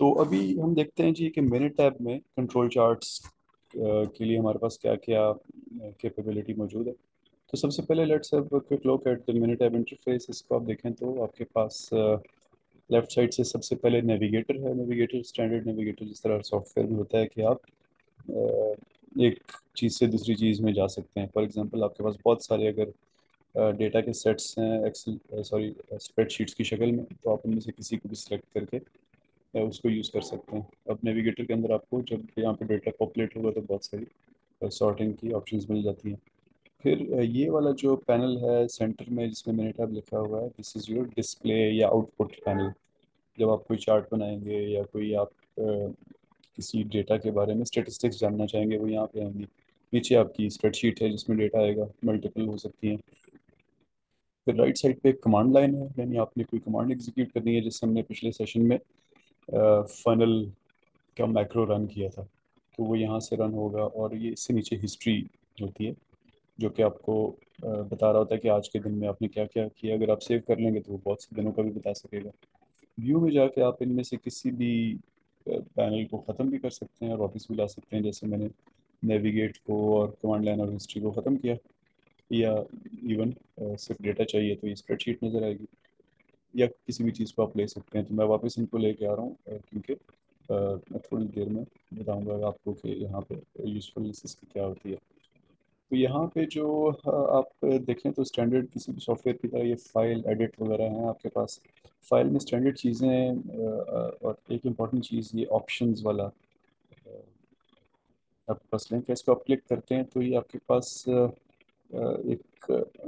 तो अभी हम देखते हैं जी कि मिनट टैब में कंट्रोल चार्ट्स के लिए हमारे पास क्या क्या कैपेबिलिटी मौजूद है। तो सबसे पहले let's have a quick look at the minute tab interface. इसको आप देखें तो आपके पास लेफ्ट साइड से सबसे पहले नेविगेटर है। नेविगेटर स्टैंडर्ड नेविगेटर जिस तरह सॉफ्टवेयर में होता है कि आप एक चीज़ से दूसरी चीज़ में जा सकते हैं। फॉर एग्जांपल आपके पास बहुत सारे अगर डेटा के सेट्स हैं एक्सेल सॉरी स्प्रेडशीट्स की शक्ल में, तो आप उनमें से किसी को भी सिलेक्ट करके उसको यूज़ कर सकते हैं। अब नेविगेटर के अंदर आपको जब यहाँ पे डेटा पॉपुलेट होगा तो बहुत सारी सॉर्टिंग की ऑप्शंस मिल जाती हैं। फिर ये वाला जो पैनल है सेंटर में जिसमें मैंने टैब लिखा हुआ है, दिस इज़ योर डिस्प्ले या आउटपुट पैनल। जब आप कोई चार्ट बनाएंगे या कोई आप किसी डेटा के बारे में स्टेटिस्टिक्स जानना चाहेंगे, वो यहाँ पे आएंगी। नीचे आपकी स्प्रेडशीट है जिसमें डेटा आएगा, मल्टीपल हो सकती हैं। फिर राइट साइड पे एक कमांड लाइन है, यानी आपने कोई कमांड एग्जीक्यूट करनी है, जिससे हमने पिछले सेशन में फनल का मैक्रो रन किया था। तो वो यहाँ से रन होगा और ये इससे नीचे हिस्ट्री होती है जो कि आपको बता रहा होता है कि आज के दिन में आपने क्या क्या किया। अगर आप सेव कर लेंगे तो वो बहुत से दिनों का भी बता सकेगा। व्यू में जाके आप इनमें से किसी भी पैनल को ख़त्म भी कर सकते हैं और वापस भी ला सकते हैं। जैसे मैंने नेविगेट को और कमांड लाइन और हिस्ट्री को ख़त्म किया, या इवन सिर्फ डेटा चाहिए तो ये स्प्रेडशीट नज़र आएगी, या किसी भी चीज़ को आप ले सकते हैं। तो मैं वापस इनको लेके आ रहा हूँ क्योंकि मैं थोड़ी देर में बताऊंगा आपको कि यहाँ पे यूज़फुलनेस इसकी क्या होती है। तो यहाँ पे जो आप देखें तो स्टैंडर्ड किसी भी सॉफ्टवेयर की तरह ये फाइल एडिट वगैरह हैं आपके पास। फाइल में स्टैंडर्ड चीज़ें और एक इम्पॉर्टेंट चीज़ ये ऑप्शंस वाला आपके पास लिंक है। इसको आप क्लिक करते हैं तो ये आपके पास एक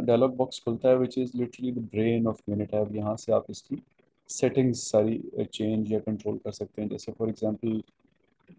डायलॉग बॉक्स खुलता है which is literally the brain of minute app. यहाँ से आप इसकी सेटिंग्स सारी चेंज या कंट्रोल कर सकते हैं। जैसे फॉर एग्जांपल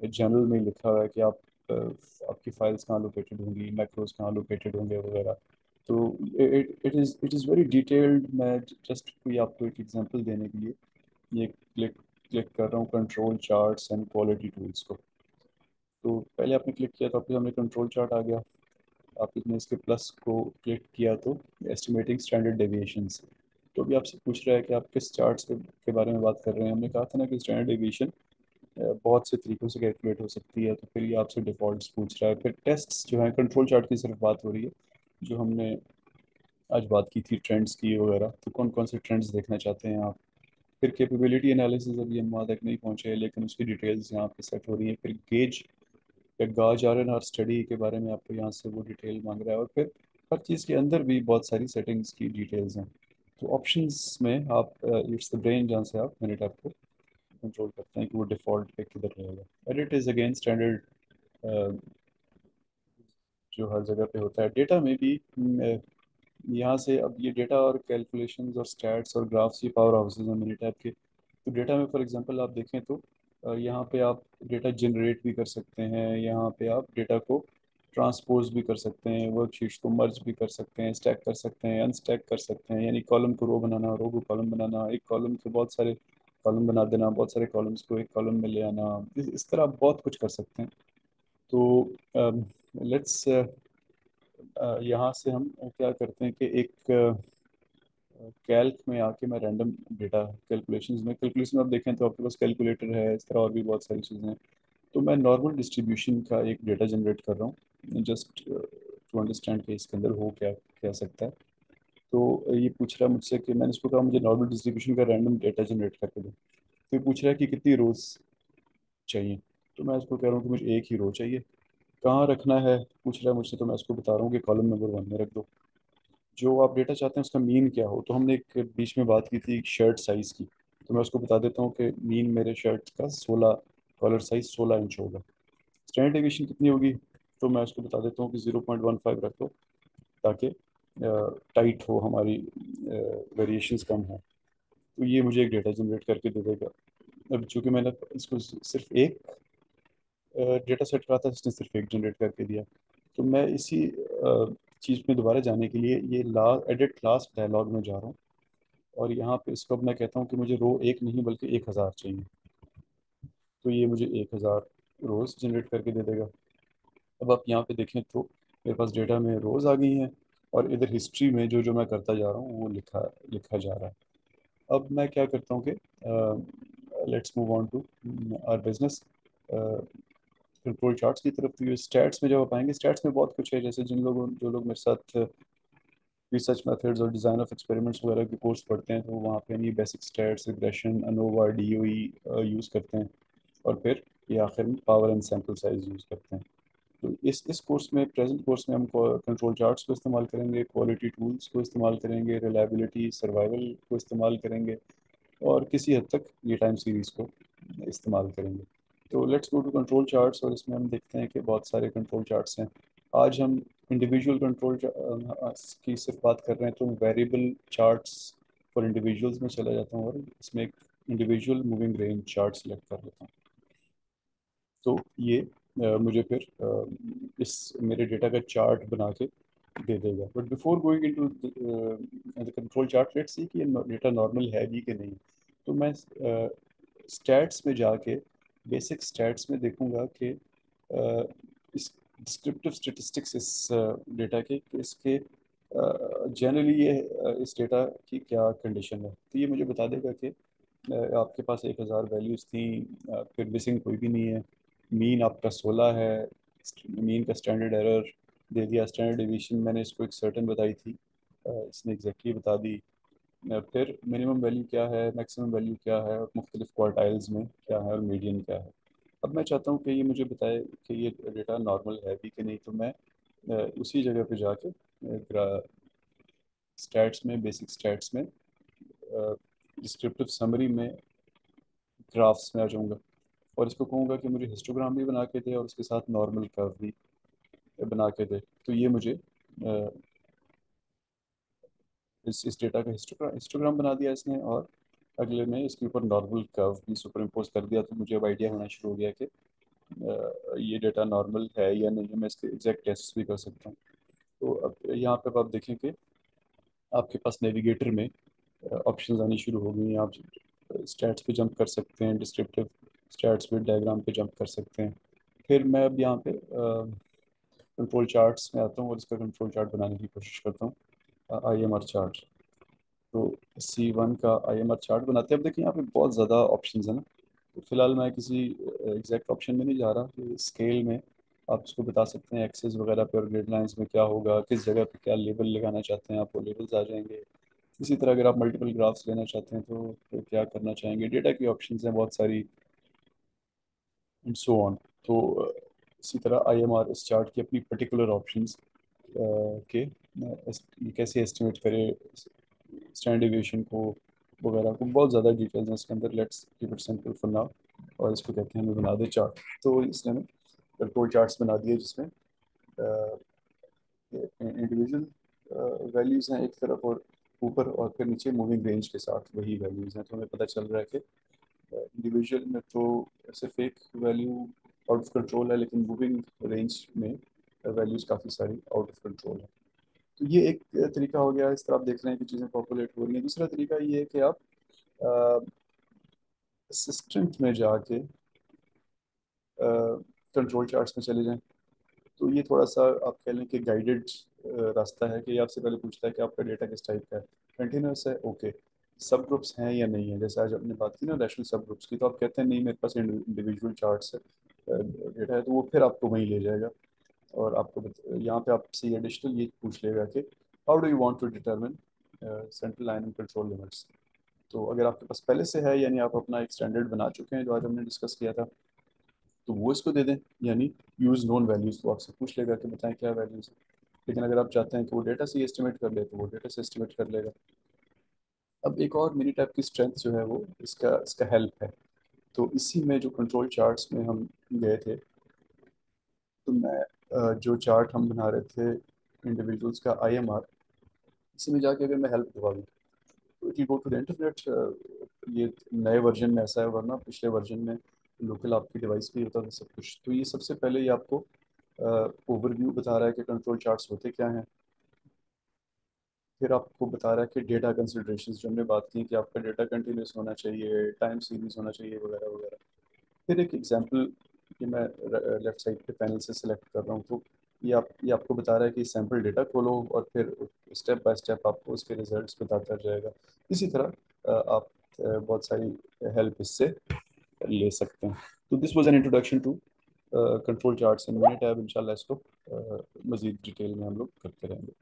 जनरल में लिखा हुआ है कि आप आपकी फाइल्स कहाँ लोकेटेड होंगी, मैक्रोज कहाँ लोकेटेड होंगे वगैरह। तो इट इज़ वेरी डिटेल्ड। मैं जस्ट कोई आपको एक एग्जांपल देने के लिए ये क्लिक क्लिक कर रहा हूँ control charts and quality tools को। तो पहले आपने क्लिक किया तो आपके सामने कंट्रोल चार्ट आ गया। आपने इसके प्लस को क्लिक किया तो एस्टिमेटिंग स्टैंडर्ड डेविएशंस। तो अभी आपसे पूछ रहा है कि आप किस चार्ट्स के बारे में बात कर रहे हैं। हमने कहा था ना कि स्टैंडर्ड डेविएशन बहुत से तरीकों से कैलकुलेट हो सकती है। तो फिर ये आपसे डिफ़ॉल्ट्स पूछ रहा है। फिर टेस्ट्स जो है, कंट्रोल चार्ट की सिर्फ बात हो रही है जो हमने आज बात की थी ट्रेंड्स की वगैरह। तो कौन कौन से ट्रेंड्स देखना चाहते हैं आप। फिर कैपेबिलिटी एनालिसिस, अभी हम वहाँ तक नहीं पहुँचे लेकिन उसकी डिटेल्स यहाँ पे सेट हो रही है। फिर गेज या गाज आर एन आर स्टडी के बारे में आपको यहाँ से वो डिटेल मांग रहा है। और फिर हर चीज़ के अंदर भी बहुत सारी सेटिंग्स की डिटेल्स हैं। तो ऑप्शंस में आप इट्स द ब्रेन जहाँ से आप मिनट आपको कंट्रोल करते हैं कि वो डिफ़ॉल्ट पे किधर रहेगा। एडिट इज़ अगेन स्टैंडर्ड जो हर जगह पे होता है। डेटा में भी यहाँ से अब ये डेटा और कैलकुलेशंस और स्टैट्स और ग्राफ्स ये पावर हाउसेज हैं मिनट ऐप के। तो डेटा में फॉर एग्जांपल आप देखें तो यहाँ पे आप डेटा जनरेट भी कर सकते हैं। यहाँ पे आप डेटा को ट्रांसपोज भी कर सकते हैं, वर्कशीट्स को मर्ज भी कर सकते हैं, स्टैक कर सकते हैं, अनस्टैक कर सकते हैं। यानी कॉलम को रो बनाना, रो को कॉलम बनाना, एक कॉलम के बहुत सारे कॉलम बना देना, बहुत सारे कॉलम्स को एक कॉलम में ले आना। इस तरह आप बहुत कुछ कर सकते हैं। तो लेट्स यहाँ से हम क्या करते हैं कि एक कैल्क में आके मैं रैंडम डेटा कैलकुलेशन में आप देखें तो आपके पास कैलकुलेटर है, इस तरह और भी बहुत सारी चीज़ें हैं। तो मैं नॉर्मल डिस्ट्रीब्यूशन का एक डेटा जनरेट कर रहा हूँ जस्ट टू अंडरस्टैंड कि इसके अंदर हो क्या क्या सकता है। तो ये पूछ रहा है मुझसे कि मैंने इसको कहा मुझे नॉर्मल डिस्ट्रीब्यूशन का रैंडम डेटा जनरेट करके दो। तो ये पूछ रहा है कि कितनी रोज चाहिए। तो मैं इसको कह रहा हूँ कि मुझे एक ही रो चाहिए। कहाँ रखना है पूछ रहा है मुझसे, तो मैं इसको बता रहा हूँ कि कॉलम नंबर 1 में रख दो। जो आप डेटा चाहते हैं उसका मीन क्या हो। तो हमने एक बीच में बात की थी शर्ट साइज़ की। तो मैं उसको बता देता हूँ कि मीन मेरे शर्ट का 16, कॉलर साइज 16 इंच होगा। स्टैंडर्ड डेविएशन कितनी होगी, तो मैं उसको बता देता हूँ कि 0.15 रख लो, ताकि टाइट हो, हमारी वेरिएशंस कम हो। तो ये मुझे एक डेटा जनरेट करके दे देगा। अब चूंकि मैंने इसको सिर्फ एक डेटा सेट करा था, इसने सिर्फ एक जनरेट करके दिया। तो मैं इसी चीज़ में दोबारा जाने के लिए ये एडिट लास्ट डायलॉग में जा रहा हूँ। और यहाँ पे इसको अब मैं कहता हूँ कि मुझे रो एक नहीं बल्कि 1000 चाहिए। तो ये मुझे 1000 रोज़ जनरेट करके दे देगा। अब आप यहाँ पे देखें तो मेरे पास डेटा में रोज़ आ गई हैं और इधर हिस्ट्री में जो जो मैं करता जा रहा हूँ वो लिखा लिखा जा रहा है। अब मैं क्या करता हूँ कि let's move on to our business control charts की तरफ। तो ये स्टैट्स में जब आप आएंगे, स्टैट्स में बहुत कुछ है, जैसे जो लोग मेरे साथ रिसर्च मेथड्स और डिज़ाइन ऑफ एक्सपेरिमेंट्स वगैरह के कोर्स पढ़ते हैं, तो वहाँ पे हम ये basic stats, regression, ANOVA, DOE use करते हैं। और फिर ये आखिर में power and sample size use करते हैं। तो इस कोर्स में, प्रेजेंट कोर्स में, हम कंट्रोल चार्ट्स को इस्तेमाल करेंगे, क्वालिटी टूल्स को इस्तेमाल करेंगे, रिलायबिलिटी, सर्वाइवल को इस्तेमाल करेंगे, और किसी हद तक ये टाइम सीरीज़ को इस्तेमाल करेंगे। तो let's go to control charts, और इसमें हम देखते हैं कि बहुत सारे कंट्रोल चार्ट्स हैं। आज हम इंडिविजुअल कंट्रोल की सिर्फ बात कर रहे हैं, तो वेरिएबल चार्ट्स फॉर इंडिविजुअल्स में चला जाता हूँ, और इसमें एक individual moving range chart select कर लेता हूँ। तो ये मुझे फिर इस मेरे डेटा का चार्ट बना के दे देगा। But before going into the control chart, let's see कि ये डेटा नॉर्मल है भी कि नहीं। तो मैं स्टैट्स में जाके बेसिक स्टैट्स में देखूंगा कि इस डिस्क्रिप्टिव स्टेटिस्टिक्स इस डेटा के कि इसके जनरली ये इस डेटा की क्या कंडीशन है। तो ये मुझे बता देगा कि आपके पास 1,000 वैल्यूज़ थी, फिर मिसिंग कोई भी नहीं है, मीन आपका 16 है, मीन का स्टैंडर्ड एरर दे दिया, स्टैंडर्ड डिवीजन मैंने इसको एक सर्टन बताई थी, इसने एग्जैक्टली बता दी। फिर मिनिमम वैल्यू क्या है, मैक्सिमम वैल्यू क्या है, और मुख्तलिफ क्वार्टाइल्स में क्या है, और मीडियन क्या है। अब मैं चाहता हूँ कि ये मुझे बताए कि ये डेटा नॉर्मल है भी कि नहीं। तो मैं उसी जगह पे जाके स्टैट्स में, बेसिक स्टैट्स में, डिस्क्रिप्टिव समरी में, ग्राफ्स में आ जाऊँगा, और इसको कहूँगा कि मुझे हिस्टोग्राम भी बना के दे, और उसके साथ नॉर्मल कर्व भी बना के दे। तो ये मुझे इस डेटा का हिस्टोग्राम बना दिया इसने, और अगले में इसके ऊपर नॉर्मल कर्व भी सुपर इम्पोज कर दिया। तो मुझे अब आइडिया होना शुरू हो गया कि ये डेटा नॉर्मल है या नहीं है। मैं इसके एग्जैक्ट टेस्ट भी कर सकता हूँ। तो अब यहाँ पे अब आप देखें कि आपके पास नेविगेटर में ऑप्शंस आनी शुरू हो गई हैं। आप स्टैट्स पे जंप कर सकते हैं, डिस्क्रिप्टिव स्टैट्स पे, डायग्राम पे जंप कर सकते हैं। फिर मैं अब यहाँ पे कंट्रोल चार्ट्स में आता हूँ, और इसका कंट्रोल चार्ट बनाने की कोशिश करता हूँ, IMR चार्ट। तो C1 का IMR चार्ट बनाते हैं। अब देखिए यहाँ पे बहुत ज़्यादा ऑप्शंस है ना। तो फिलहाल मैं किसी एग्जैक्ट ऑप्शन में नहीं जा रहा, कि स्केल में आप उसको बता सकते हैं, एक्सेस वगैरह पे और ग्रिड लाइंस में क्या होगा, किस जगह पे क्या लेबल लगाना चाहते हैं आप, वो लेबल्स आ जाएंगे। इसी तरह अगर आप मल्टीपल ग्राफ्स लेना चाहते हैं तो फिर क्या करना चाहेंगे, डेटा की ऑप्शंस हैं बहुत सारी, एंड सो ऑन। तो इसी तरह IMR इस चार्ट की अपनी पर्टिकुलर ऑप्शंस के ये कैसे एस्टिमेट करे स्टैंडर्ड डिविएशन को वगैरह को, बहुत ज़्यादा डिटेल्स हैं इसके अंदर। Let's keep it simple for now, और इसको कहते हैं हमें बना दे चार्ट। तो इसने हमें कंट्रोल चार्ट्स बना दिए, जिसमें इंडिविजुअल वैल्यूज़ हैं एक तरफ, और ऊपर और फिर नीचे मूविंग रेंज के साथ वही वैल्यूज़ हैं। तो हमें पता चल रहा है कि इंडिविजुअल में तो सिर्फ एक वैल्यू आउट ऑफ कंट्रोल है, लेकिन मूविंग रेंज में वैल्यूज़ काफ़ी सारी आउट ऑफ कंट्रोल है। तो ये एक तरीका हो गया। इस तरह आप देख रहे हैं कि चीज़ें पॉपुलेट हो रही हैं। दूसरा तरीका ये है कि आप असिस्टेंट में जाके कंट्रोल चार्ट्स में चले जाएं। तो ये थोड़ा सा आप कह लें कि गाइडेड रास्ता है, कि ये आपसे पहले पूछता है कि आपका डेटा किस टाइप का है, कंटिन्यूस है, ओके, सब ग्रुप्स हैं या नहीं है। जैसे आज आपने बात की ना रैशनल सब ग्रुप्स की, तो आप कहते हैं नहीं मेरे पास इंडिविजुअल चार्ट्स है, डेटा है, तो वो फिर आपको वहीं ले जाएगा। और आपको यहाँ पे आपसे एडिशनल ये पूछ लेगा कि how do you want to determine central line and control limits. तो अगर आपके पास पहले से है, यानी आप अपना एक स्टैंडर्ड बना चुके हैं जो आज हमने डिस्कस किया था, तो वो इसको दे दें, यानी यूज़ नोन वैल्यूज़। तो आपसे पूछ लेगा कि बताएं क्या वैल्यूज़ है। लेकिन अगर आप चाहते हैं कि वो डेटा से एस्टिमेट कर ले, तो वो डेटा से एस्टिमेट कर लेगा। अब एक और मिनी टैब की स्ट्रेंथ जो है वो इसका इसका हेल्प है। तो इसी में जो कंट्रोल चार्ट्स में हम गए थे, तो मैं जो चार्ट हम बना रहे थे इंडिविजुअल्स का IMR, इसी में जाके अगर मैं हेल्प दबा दूँ, तो it will go to the internet. ये नए वर्जन में ऐसा है, वरना पिछले वर्जन में लोकल आपकी डिवाइस पे ही होता था सब कुछ। तो ये सबसे पहले ये आपको ओवरव्यू बता रहा है कि कंट्रोल चार्ट्स होते क्या हैं। फिर आपको बता रहा है कि डेटा कंसिडरेशंस, जो हमने बात की कि आपका डेटा कंटिन्यूस होना चाहिए, टाइम सीरीज होना चाहिए, वगैरह वगैरह। फिर एक एग्जांपल कि मैं लेफ्ट साइड के पैनल से सिलेक्ट कर रहा हूँ, तो ये आपको बता रहा है कि सैम्पल डेटा खोलो, और फिर स्टेप बाय स्टेप आपको उसके रिजल्ट्स बताता जाएगा। इसी तरह आप बहुत सारी हेल्प इससे ले सकते हैं। तो this was an introduction to control charts in Minitab. इंशाल्लाह इसको मज़ीद डिटेल में हम लोग करते रहेंगे।